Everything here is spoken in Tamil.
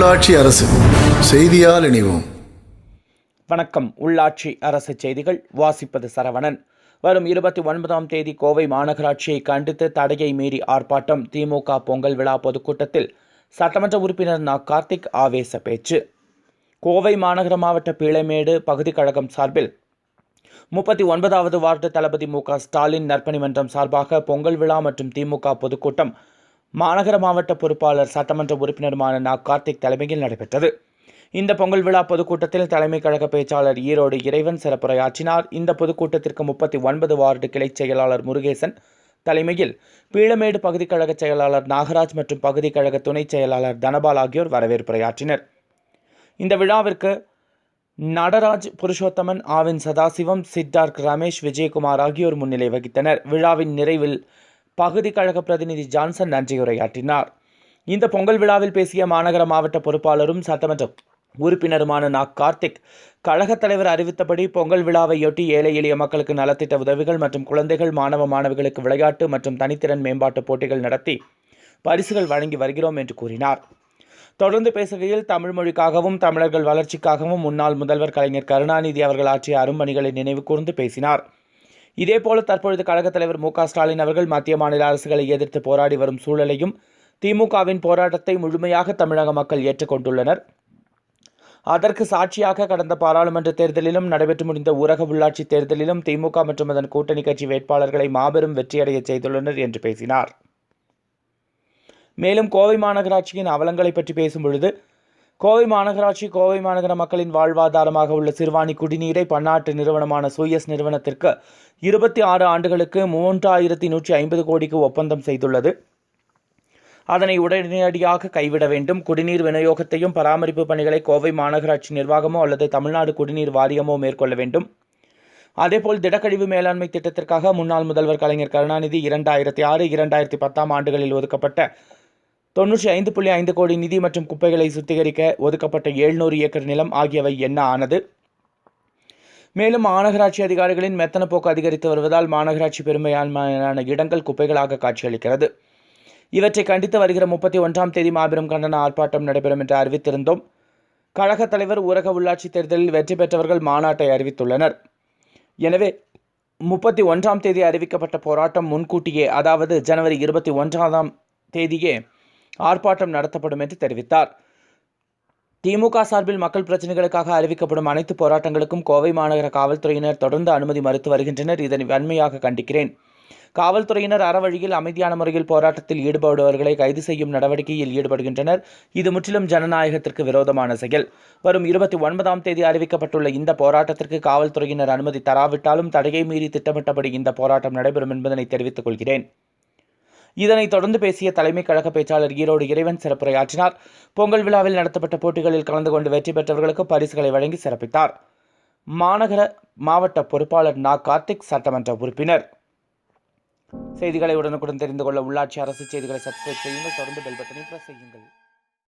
உள்ளாட்சி அரசு செய்தியால் இணைவோம். வணக்கம். உள்ளாட்சி அரசு செய்திகள் வாசிப்பது சரவணன். வரும் 29ஆம் தேதி கோவை மாநகராட்சியை கண்டித்து தடையை மீறி ஆர்ப்பாட்டம். திமுக பொங்கல் விழா பொதுக்கூட்டத்தில் சட்டமன்ற உறுப்பினர் நா. கார்த்திக் ஆவேச பேச்சு. கோவை மாநகர மாவட்ட பீளமேடு பகுதி கழகம் சார்பில் 39வது வார்டு தளபதி மு.க. ஸ்டாலின் நற்பணி மன்றம் சார்பாக பொங்கல் விழா மற்றும் திமுக பொதுக்கூட்டம் மாநகர மாவட்ட பொறுப்பாளர் சட்டமன்ற உறுப்பினருமான நா. கார்த்திக் தலைமையில் நடைபெற்றது. இந்த பொங்கல் விழா பொதுக்கூட்டத்தில் தலைமை கழக பேச்சாளர் ஈரோடு இறைவன் சிறப்புரையாற்றினார். இந்த பொதுக்கூட்டத்திற்கு 39 வார்டு கிளை செயலாளர் முருகேசன் தலைமையில் பீளமேடு பகுதி கழக செயலாளர் நாகராஜ் மற்றும் பகுதி கழக துணை செயலாளர் தனபால் ஆகியோர் வரவேற்புரையாற்றினர். இந்த விழாவிற்கு நடராஜ், புருஷோத்தமன், ஆவின் சதாசிவம், சித்தார்க், ரமேஷ், விஜயகுமார் ஆகியோர் முன்னிலை வகித்தனர். விழாவின் நிறைவில் பகுதி கழக பிரதிநிதி ஜான்சன் நன்றியுரையாற்றினார். இந்த பொங்கல் விழாவில் பேசிய மாநகர மாவட்ட பொறுப்பாளரும் சட்டமன்ற உறுப்பினருமான நா. கார்த்திக், கழகத் தலைவர் அறிவித்தபடி பொங்கல் விழாவையொட்டி ஏழை எளிய மக்களுக்கு நலத்திட்ட உதவிகள் மற்றும் குழந்தைகள், மாணவிகளுக்கு விளையாட்டு மற்றும் தனித்திறன் மேம்பாட்டு போட்டிகள் நடத்தி பரிசுகள் வழங்கி வருகிறோம் என்று கூறினார். தொடர்ந்து பேசுகையில் தமிழ் மொழிக்காகவும் தமிழர்கள் வளர்ச்சிக்காகவும் முன்னாள் முதல்வர் கலைஞர் கருணாநிதி அவர்கள் ஆற்றிய அரும்பணிகளை நினைவு கூர்ந்து பேசினார். இதேபோல தற்பொழுது கழகத் தலைவர் மு.க. ஸ்டாலின் அவர்கள் மத்திய மாநில அரசுகளை எதிர்த்து போராடி வரும் சூழலையும் திமுகவின் போராட்டத்தை முழுமையாக தமிழக மக்கள் ஏற்றுக்கொண்டுள்ளனர். அதற்கு சாட்சியாக கடந்த பாராளுமன்ற தேர்தலிலும் நடைபெற்று முடிந்த ஊரக உள்ளாட்சி தேர்தலிலும் திமுக மற்றும் அதன் கூட்டணி கட்சி வேட்பாளர்களை மாபெரும் வெற்றியடைய செய்துள்ளனர் என்று பேசினார். மேலும் கோவை மாநகராட்சியின் அவலங்களை பற்றி பேசும்பொழுது, கோவை மாநகராட்சி கோவை மாநகர மக்களின் வாழ்வாதாரமாக உள்ள சிறுவாணி குடிநீரை பன்னாட்டு நிறுவனமான சூயஸ் நிறுவனத்திற்கு 26 ஆண்டுகளுக்கு 3150 கோடிக்கு ஒப்பந்தம் செய்துள்ளது. அதனை உடனடியாக கைவிட வேண்டும். குடிநீர் விநியோகத்தையும் பராமரிப்பு பணிகளை கோவை மாநகராட்சி நிர்வாகமோ அல்லது தமிழ்நாடு குடிநீர் வாரியமோ மேற்கொள்ள வேண்டும். அதேபோல் திடக்கழிவு மேலாண்மை திட்டத்திற்காக முன்னாள் முதல்வர் கலைஞர் கருணாநிதி 2006, 2010 ஆண்டுகளில் ஒதுக்கப்பட்ட 95.5 கோடி நிதி மற்றும் குப்பைகளை சுத்திகரிக்க ஒதுக்கப்பட்ட 700 ஏக்கர் நிலம் ஆகியவை என்ன ஆனது? மேலும் மாநகராட்சி அதிகாரிகளின் மெத்தன போக்கு அதிகரித்து வருவதால் மாநகராட்சி பெரும்பான்மையான இடங்கள் குப்பைகளாக காட்சியளிக்கிறது. இவற்றை கண்டித்து வருகிற 31ஆம் தேதி மாபெரும் கண்டன ஆர்ப்பாட்டம் நடைபெறும் என்று அறிவித்திருந்தோம். கழகத் தலைவர் ஊரக உள்ளாட்சி தேர்தலில் வெற்றி பெற்றவர்கள் மாநாட்டை அறிவித்துள்ளனர். எனவே 31ஆம் தேதி அறிவிக்கப்பட்ட போராட்டம் முன்கூட்டியே, அதாவது ஜனவரி 21ஆம் தேதியே ஆர்ப்பாட்டம் நடத்தப்படும் என்று தெரிவித்தார். திமுக சார்பில் மக்கள் பிரச்சனைகளுக்காக அறிவிக்கப்படும் அனைத்து போராட்டங்களுக்கும் கோவை மாநகர காவல்துறையினர் தொடர்ந்து அனுமதி மறுத்து வருகின்றனர். இதனை வன்மையாக கண்டிக்கிறேன். காவல்துறையினர் அறவழியில் அமைதியான முறையில் போராட்டத்தில் ஈடுபடுபவர்களை கைது செய்யும் நடவடிக்கையில் ஈடுபடுகின்றனர். இது முற்றிலும் ஜனநாயகத்திற்கு விரோதமான செயல். வரும் 29ஆம் தேதி அறிவிக்கப்பட்டுள்ள இந்த போராட்டத்திற்கு காவல்துறையினர் அனுமதி தராவிட்டாலும் தடையை மீறி திட்டமிட்டபடி இந்த போராட்டம் நடைபெறும் என்பதனை தெரிவித்துக் கொள்கிறேன். இதனைத் தொடர்ந்து பேசிய தலைமை கழக பேச்சாளர் ஈரோடு இறைவன் சிறப்புரையாற்றினார். பொங்கல் விழாவில் நடத்தப்பட்ட போட்டிகளில் கலந்து கொண்டு வெற்றி பெற்றவர்களுக்கு பரிசுகளை வழங்கி சிறப்பித்தார். மாநகர மாவட்ட பொறுப்பாளர் நா. கார்த்திக், சட்டமன்ற உறுப்பினர். செய்திகளை உடனுக்குடன் தெரிந்து கொள்ள உள்ளாட்சி அரசு செய்திகளை சப்ஸ்கிரைப் செய்யுங்கள். தொடர்ந்து பெல் பட்டனை பிரஸ் செய்யுங்கள்.